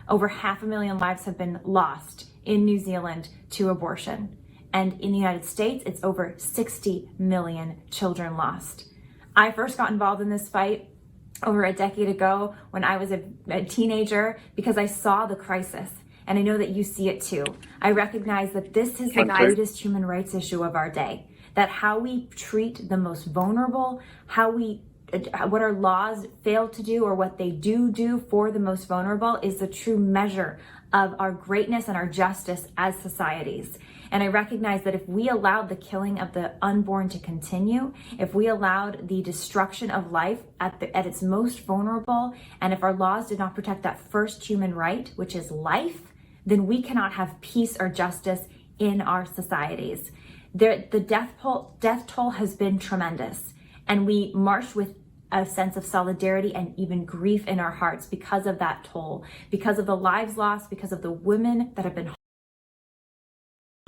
Over 500,000 lives have been lost in New Zealand to abortion. And in the United States, it's over 60 million children lost. I first got involved in this fight over a decade ago when I was a teenager because I saw the crisis. And I know that you see it too. I recognize that this is the greatest human rights issue of our day. That how we treat the most vulnerable, what our laws fail to do or what they do for the most vulnerable is the true measure of our greatness and our justice as societies. And I recognize that if we allowed the killing of the unborn to continue, if we allowed the destruction of life at its most vulnerable, and if our laws did not protect that first human right, which is life, then we cannot have peace or justice in our societies. The death toll has been tremendous, and we march with a sense of solidarity and even grief in our hearts because of that toll, because of the lives lost, because of the women that have been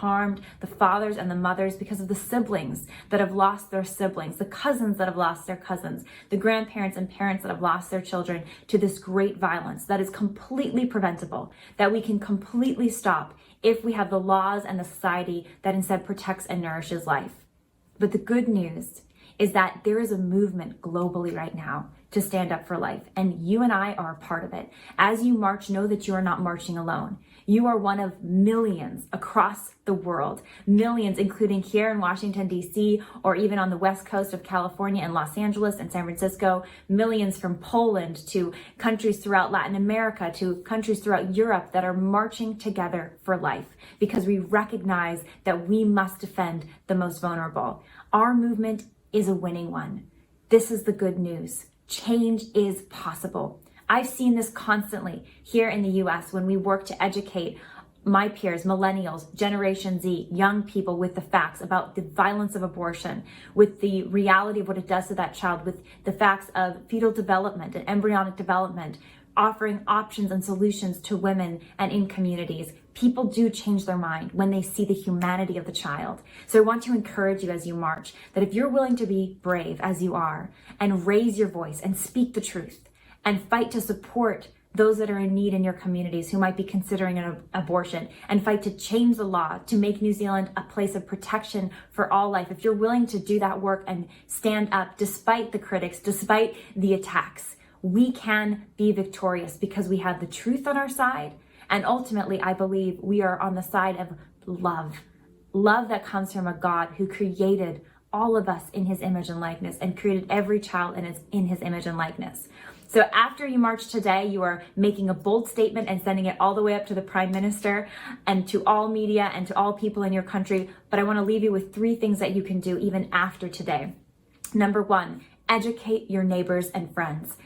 harmed, the fathers and the mothers, because of the siblings that have lost their siblings, the cousins that have lost their cousins, the grandparents and parents that have lost their children to this great violence that is completely preventable, that we can completely stop if we have the laws and the society that instead protects and nourishes life. But the good news is that there is a movement globally right now to stand up for life, and you and I are a part of it. As you march, know that you are not marching alone. You are one of millions across the world, millions, including here in Washington, D.C., or even on the West Coast of California and Los Angeles and San Francisco, millions from Poland to countries throughout Latin America to countries throughout Europe that are marching together for life because we recognize that we must defend the most vulnerable. Our movement is a winning one. This is the good news. Change is possible. I've seen this constantly here in the US when we work to educate my peers, millennials, Generation Z, young people with the facts about the violence of abortion, with the reality of what it does to that child, with the facts of fetal development and embryonic development, offering options and solutions to women and in communities. People do change their mind when they see the humanity of the child. So I want to encourage you as you march that if you're willing to be brave as you are and raise your voice and speak the truth and fight to support those that are in need in your communities who might be considering an abortion, and fight to change the law to make New Zealand a place of protection for all life. If you're willing to do that work and stand up despite the critics, despite the attacks, we can be victorious because we have the truth on our side. And ultimately, I believe we are on the side of love. Love that comes from a God who created all of us in his image and likeness and created every child in his image and likeness. So after you march today, you are making a bold statement and sending it all the way up to the Prime Minister and to all media and to all people in your country. But I want to leave you with 3 things that you can do even after today. Number 1, educate your neighbors and friends.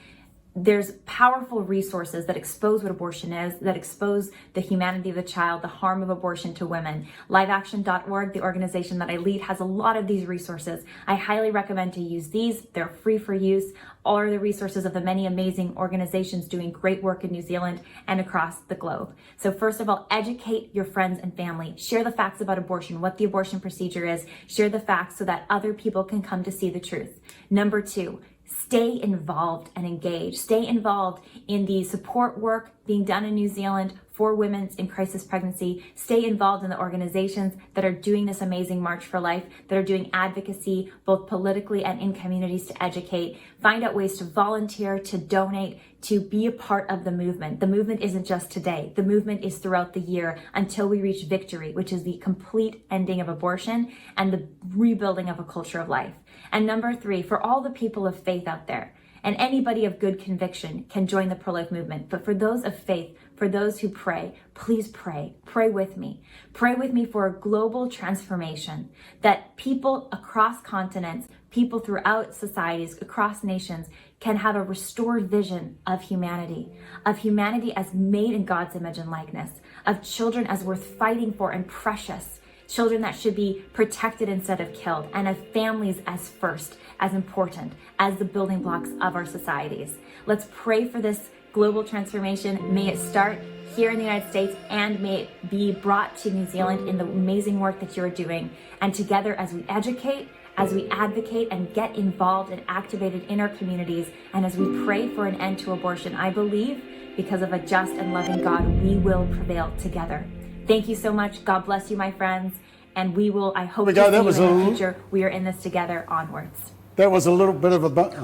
There's powerful resources that expose what abortion is, that expose the humanity of the child, the harm of abortion to women. LiveAction.org, the organization that I lead, has a lot of these resources. I highly recommend to use these. They're free for use. All are the resources of the many amazing organizations doing great work in New Zealand and across the globe. So first of all, educate your friends and family. Share the facts about abortion, what the abortion procedure is. Share the facts so that other people can come to see the truth. Number 2, stay involved and engaged. Stay involved in the support work being done in New Zealand for women in crisis pregnancy. Stay involved in the organizations that are doing this amazing March for Life, that are doing advocacy, both politically and in communities, to educate. Find out ways to volunteer, to donate, to be a part of the movement. The movement isn't just today. The movement is throughout the year until we reach victory, which is the complete ending of abortion and the rebuilding of a culture of life. And number 3, for all the people of faith out there, and anybody of good conviction can join the pro-life movement. But for those of faith, for those who pray, please pray. Pray with me. Pray with me for a global transformation, that people across continents, people throughout societies, across nations, can have a restored vision of humanity as made in God's image and likeness, of children as worth fighting for and precious, children that should be protected instead of killed, and of families as first, as important, as the building blocks of our societies. Let's pray for this global transformation. May it start here in the United States, and may it be brought to New Zealand in the amazing work that you're doing. And together, as we educate, as we advocate and get involved and activated in our communities, and as we pray for an end to abortion, I believe, because of a just and loving God, we will prevail together. Thank you so much. God bless you, my friends. And we will, I hope to see you in the future. We are in this together, onwards. That was a little bit of a bonus.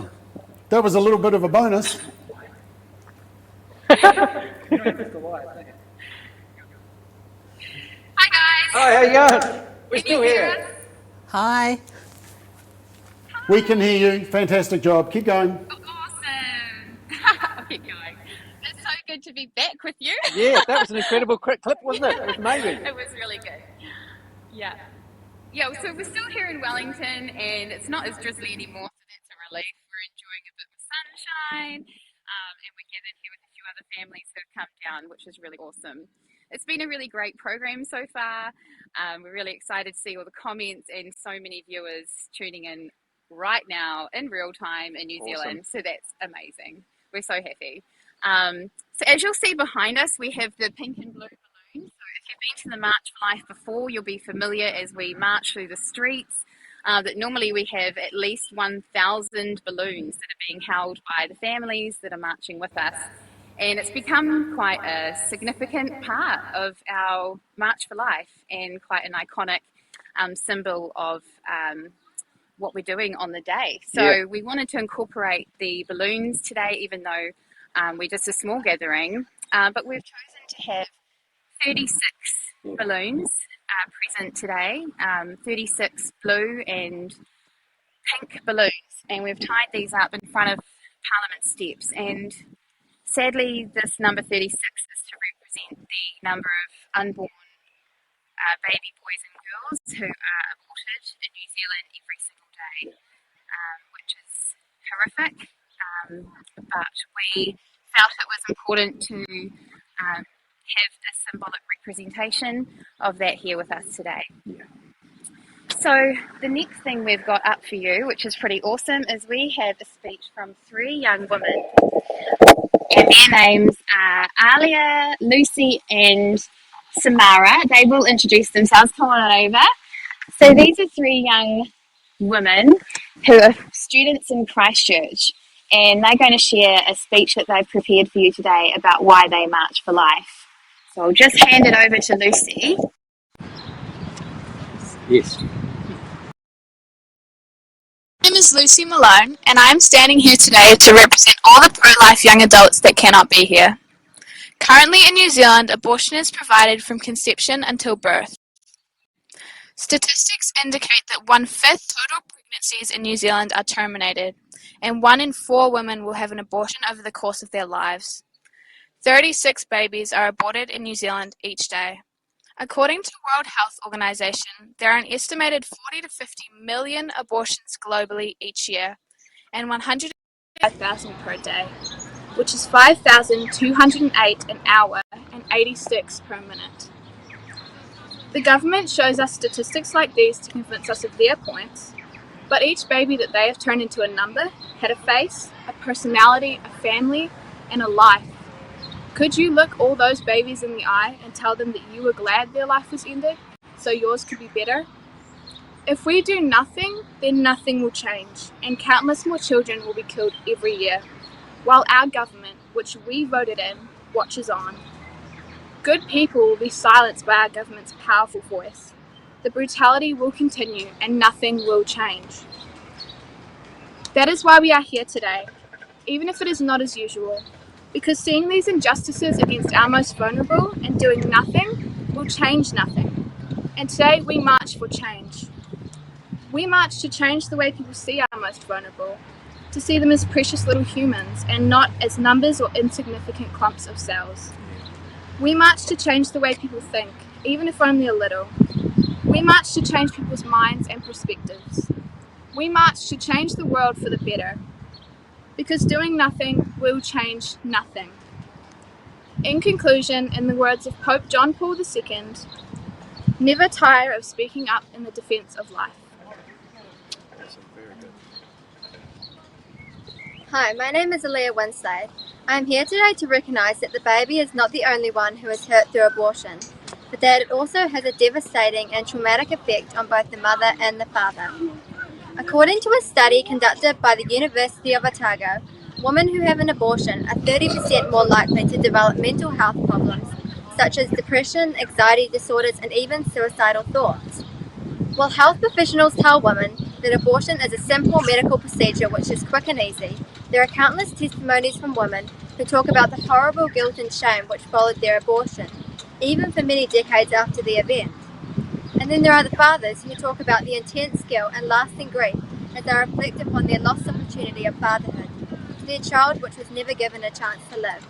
Hi guys. Hi, how you going? We're still here. Hi. We can hear you. Fantastic job. Keep going. Awesome. I'll keep going. It's so good to be back with you. Yeah, that was an incredible quick clip, wasn't it? It was amazing. It was really good. Yeah. Yeah, so we're still here in Wellington, and it's not as drizzly anymore, so that's a relief. We're enjoying a bit of sunshine, and we're gathered here with a few other families that have come down, which is really awesome. It's been a really great program so far. We're really excited to see all the comments and so many viewers tuning in right now in real time in New Zealand, so that's amazing. We're so happy. So as you'll see behind us, we have the pink and blue balloons. So if you've been to the March for Life before, you'll be familiar as we march through the streets that normally we have at least 1,000 balloons that are being held by the families that are marching with us. And it's become quite a significant part of our March for Life and quite an iconic symbol of what we're doing on the day. So we wanted to incorporate the balloons today, even though we're just a small gathering, but we've chosen to have 36 balloons present today, 36 blue and pink balloons, and we've tied these up in front of Parliament steps. And sadly, this number 36 is to represent the number of unborn baby boys and girls who are aborted in New Zealand every single day, which is horrific, but we felt it was important to have a symbolic representation of that here with us today. So the next thing we've got up for you, which is pretty awesome, is we have a speech from 3 young women, and their names are Alia, Lucy and Samara. They will introduce themselves. Come on over. So these are 3 young women who are students in Christchurch, and they're going to share a speech that they've prepared for you today about why they march for life. So I'll just hand it over to Lucy. Yes. My name is Lucy Malone, and I am standing here today to represent all the pro-life young adults that cannot be here. Currently in New Zealand, abortion is provided from conception until birth. Statistics indicate that 1/5 total pregnancies in New Zealand are terminated, and 1 in 4 women will have an abortion over the course of their lives. 36 babies are aborted in New Zealand each day. According to World Health Organization, there are an estimated 40 to 50 million abortions globally each year, and 105,000 per day, which is 5,208 an hour and 86 per minute. The government shows us statistics like these to convince us of their points, but each baby that they have turned into a number had a face, a personality, a family, and a life. Could you look all those babies in the eye and tell them that you were glad their life was ended, so yours could be better? If we do nothing, then nothing will change, and countless more children will be killed every year, while our government, which we voted in, watches on. good people will be silenced by our government's powerful voice. The brutality will continue and nothing will change. That is why we are here today, even if it is not as usual, because seeing these injustices against our most vulnerable and doing nothing will change nothing. And today we march for change. We march to change the way people see our most vulnerable, to see them as precious little humans and not as numbers or insignificant clumps of cells. We march to change the way people think, even if only a little. We march to change people's minds and perspectives. We march to change the world for the better, because doing nothing will change nothing. In conclusion, in the words of Pope John Paul II, never tire of speaking up in the defence of life. Hi, my name is Aaliyah Winslade. I am here today to recognise that the baby is not the only one who is hurt through abortion, but that it also has a devastating and traumatic effect on both the mother and the father. According to a study conducted by the University of Otago, women who have an abortion are 30% more likely to develop mental health problems such as depression, anxiety disorders, and even suicidal thoughts. While health professionals tell women that abortion is a simple medical procedure which is quick and easy, there are countless testimonies from women who talk about the horrible guilt and shame which followed their abortion, even for many decades after the event. And then there are the fathers who talk about the intense guilt and lasting grief as they reflect upon their lost opportunity of fatherhood to their child which was never given a chance to live.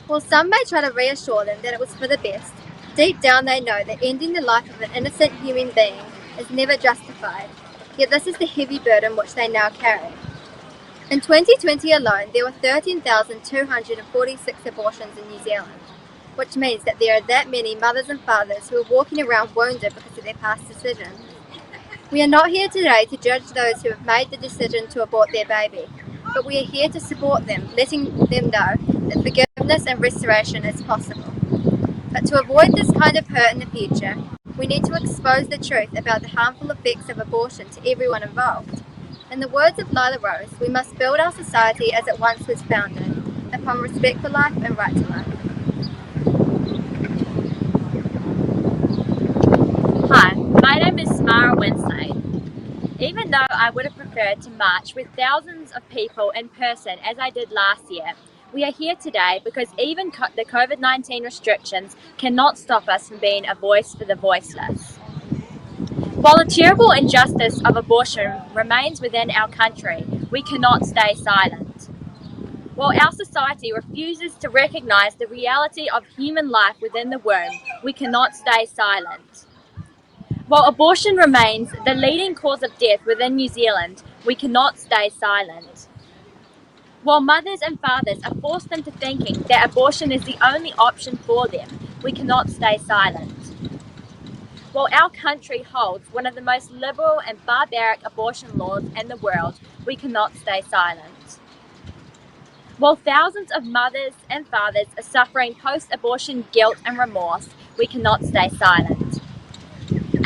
While some may try to reassure them that it was for the best, deep down they know that ending the life of an innocent human being is never justified, yet this is the heavy burden which they now carry. In 2020 alone, there were 13,246 abortions in New Zealand, which means that there are that many mothers and fathers who are walking around wounded because of their past decisions. We are not here today to judge those who have made the decision to abort their baby, but we are here to support them, letting them know that forgiveness and restoration is possible. But to avoid this kind of hurt in the future, we need to expose the truth about the harmful effects of abortion to everyone involved. In the words of Lila Rose, we must build our society as it once was founded, upon respect for life and right to life. Hi, my name is Samara Wednesday. Even though I would have preferred to march with thousands of people in person as I did last year, we are here today because even the COVID-19 restrictions cannot stop us from being a voice for the voiceless. While the terrible injustice of abortion remains within our country, we cannot stay silent. While our society refuses to recognise the reality of human life within the womb, we cannot stay silent. While abortion remains the leading cause of death within New Zealand, we cannot stay silent. While mothers and fathers are forced into thinking that abortion is the only option for them, we cannot stay silent. While our country holds one of the most liberal and barbaric abortion laws in the world, we cannot stay silent. While thousands of mothers and fathers are suffering post-abortion guilt and remorse, we cannot stay silent.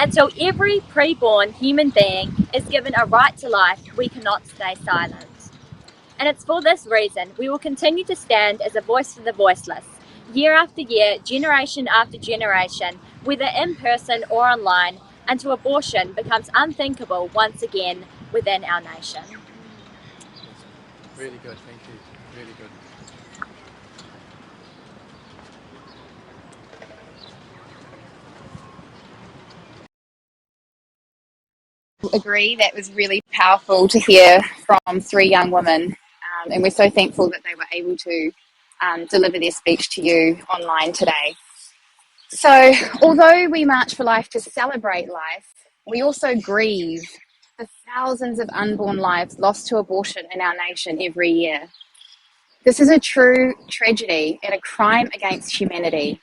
Until every pre-born human being is given a right to life, we cannot stay silent. And it's for this reason we will continue to stand as a voice for the voiceless, year after year, generation after generation, whether in person or online, until abortion becomes unthinkable once again within our nation. Really good, thank you. Really good. Agree, that was really powerful to hear from three young women, and we're so thankful that they were able to deliver their speech to you online today. So although we march for life to celebrate life, we also grieve the thousands of unborn lives lost to abortion in our nation every year. This is a true tragedy and a crime against humanity.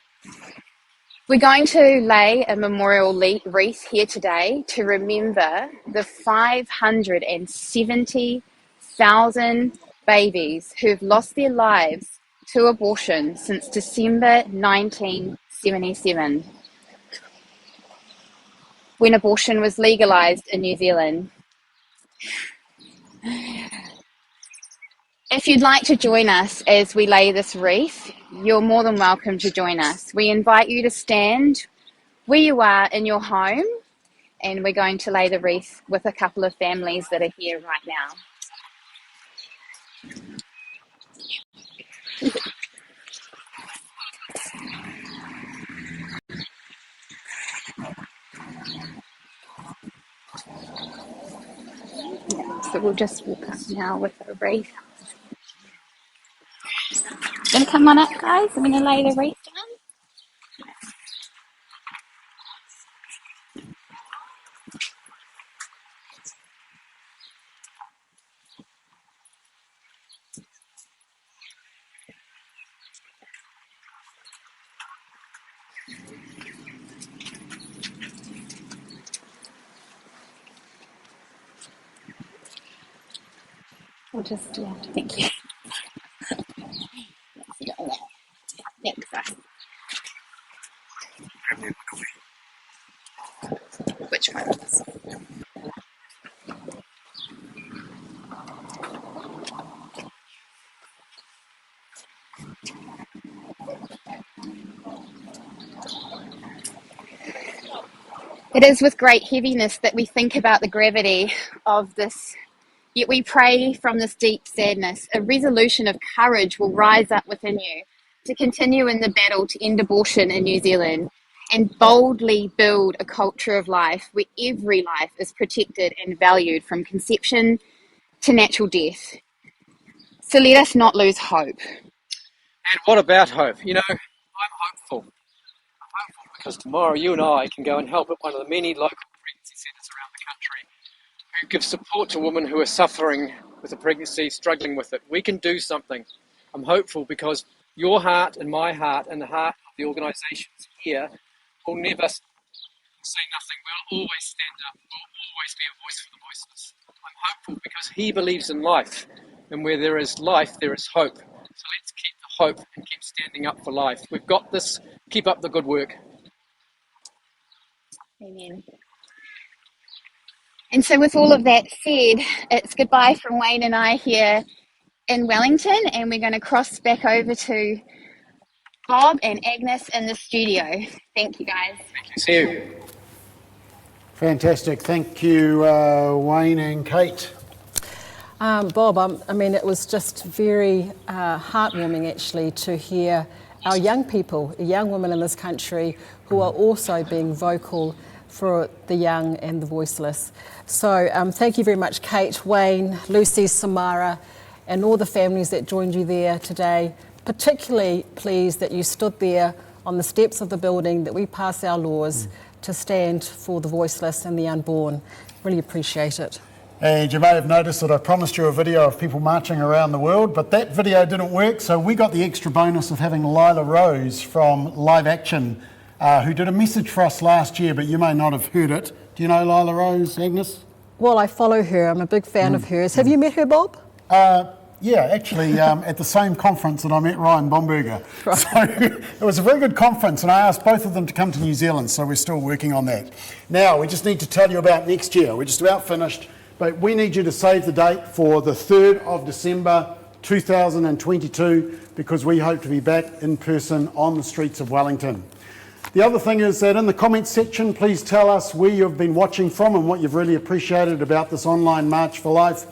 We're going to lay a memorial wreath here today to remember the 570,000 babies who've lost their lives to abortion since December 1977, when abortion was legalised in New Zealand. If you'd like to join us as we lay this wreath, you're more than welcome to join us. We invite you to stand where you are in your home, and we're going to lay the wreath with a couple of families that are here right now. So we'll just walk up now with a wreath. Gonna come on up, guys. I'm gonna lay the wreath down. We'll just, yeah, thank you. Thanks, guys. Which one? It is with great heaviness that we think about the gravity of this, yet we pray from this deep sadness. A resolution of courage will rise up within you to continue in the battle to end abortion in New Zealand and boldly build a culture of life where every life is protected and valued from conception to natural death. So let us not lose hope. And what about hope? You know, I'm hopeful. I'm hopeful because tomorrow you and I can go and help at one of the many local pregnancy centres around the country who give support to women who are suffering with a pregnancy, struggling with it. We can do something. I'm hopeful because your heart and my heart and the heart of the organisations here will never say nothing. We'll always stand up. We'll always be a voice for the voiceless. I'm hopeful because he believes in life, and where there is life, there is hope. So let's keep the hope and keep standing up for life. We've got this. Keep up the good work. Amen. And so with all of that said, it's goodbye from Wayne and I here in Wellington, and we're going to cross back over to Bob and Agnes in the studio. Thank you, guys. See you. Fantastic. Thank you, Wayne and Kate. Bob, I mean, it was just very heartwarming actually to hear our young people, young women in this country who are also being vocal for the young and the voiceless. So thank you very much, Kate, Wayne, Lucy, Samara, and all the families that joined you there today. Particularly pleased that you stood there on the steps of the building that we pass our laws to stand for the voiceless and the unborn. Really appreciate it. And you may have noticed that I promised you a video of people marching around the world, but that video didn't work, so we got the extra bonus of having Lila Rose from Live Action, who did a message for us last year, but you may not have heard it. Do you know Lila Rose, Agnes? Well, I follow her. I'm a big fan of hers. Have you met her, Bob? Yeah, actually, at the same conference that I met Ryan Bomberger. Right. So it was a very good conference, and I asked both of them to come to New Zealand, so we're still working on that. Now, we just need to tell you about next year. We're just about finished, but we need you to save the date for the 3rd of December 2022, because we hope to be back in person on the streets of Wellington. The other thing is that in the comments section, please tell us where you've been watching from and what you've really appreciated about this online March for Life.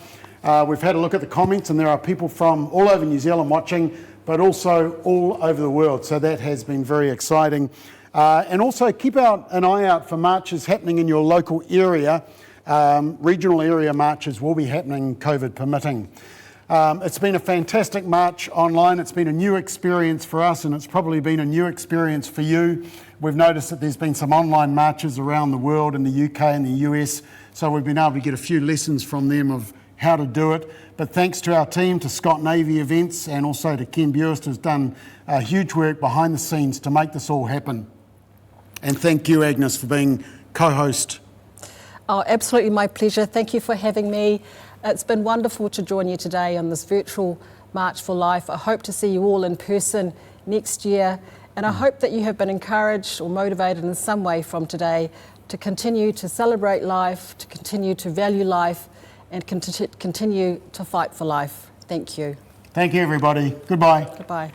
We've had a look at the comments, and there are people from all over New Zealand watching, but also all over the world. So that has been very exciting. And also keep an eye out for marches happening in your local area. Regional area marches will be happening, COVID permitting. It's been a fantastic march online. It's been a new experience for us, and it's probably been a new experience for you. We've noticed that there's been some online marches around the world in the UK and the US, so we've been able to get a few lessons from them of how to do it. But thanks to our team, to Scott Navy Events, and also to Ken Buist, who's done huge work behind the scenes to make this all happen. And thank you, Agnes, for being co-host. Oh, absolutely, my pleasure. Thank you for having me. It's been wonderful to join you today on this virtual March for Life. I hope to see you all in person next year, and I hope that you have been encouraged or motivated in some way from today to continue to celebrate life, to continue to value life, and continue to fight for life. Thank you. Thank you, everybody. Goodbye. Goodbye.